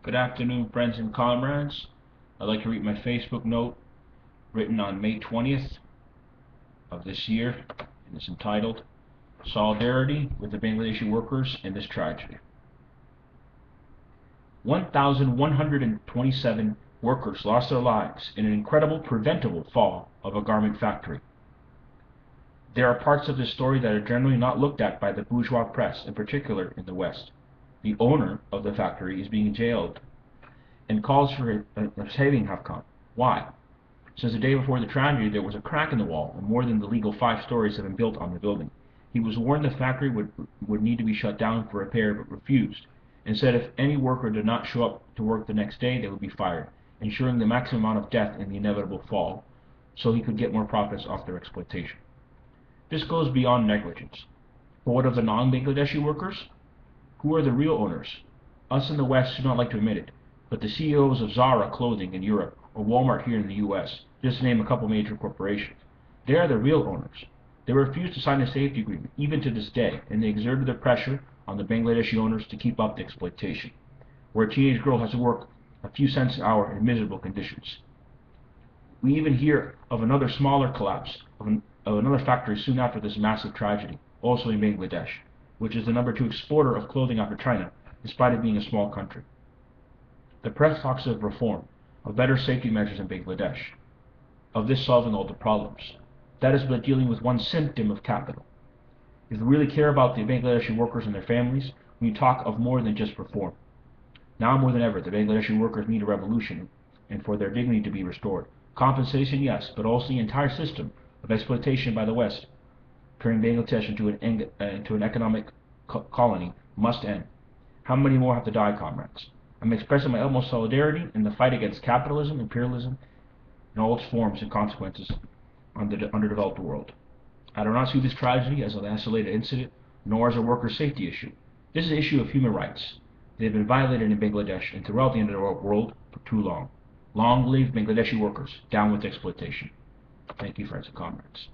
Good afternoon, friends and comrades. I'd like to read my Facebook note written on May 20th of this year, and it's entitled Solidarity with the Bangladeshi Workers in this Tragedy. 1,127 workers lost their lives in an incredible preventable fall of a garment factory. There are parts of this story that are generally not looked at by the bourgeois press, in particular in the West. The owner of the factory is being jailed and calls for a saving Hafkan. Why? Since the day before the tragedy, there was a crack in the wall, and more than the legal 5 stories have been built on the building. He was warned the factory would need to be shut down for repair, but refused, and said if any worker did not show up to work the next day, they would be fired, ensuring the maximum amount of death in the inevitable fall, so he could get more profits off their exploitation. This goes beyond negligence. But what of the non-Bangladeshi workers? Who are the real owners? Us in the West do not like to admit it, but the CEOs of Zara clothing in Europe or Walmart here in the US, just to name a couple major corporations, they are the real owners. They refused to sign a safety agreement, even to this day, and they exerted the pressure on the Bangladeshi owners to keep up the exploitation, where a teenage girl has to work a few cents an hour in miserable conditions. We even hear of another smaller collapse of another factory soon after this massive tragedy, also in Bangladesh, which is the #2 exporter of clothing after China, despite it being a small country. The press talks of reform, of better safety measures in Bangladesh, of this solving all the problems. That is but dealing with one symptom of capital. If we really care about the Bangladeshi workers and their families, we talk of more than just reform. Now more than ever, the Bangladeshi workers need a revolution, and for their dignity to be restored. Compensation, yes, but also the entire system of exploitation by the West, turning Bangladesh into an economic colony, must end. How many more have to die, comrades? I'm expressing my utmost solidarity in the fight against capitalism, imperialism, and all its forms and consequences on the underdeveloped world. I do not see this tragedy as an isolated incident, nor as a worker safety issue. This is an issue of human rights. They have been violated in Bangladesh and throughout the underdeveloped world for too long. Long live Bangladeshi workers. Down with exploitation. Thank you, friends and comrades.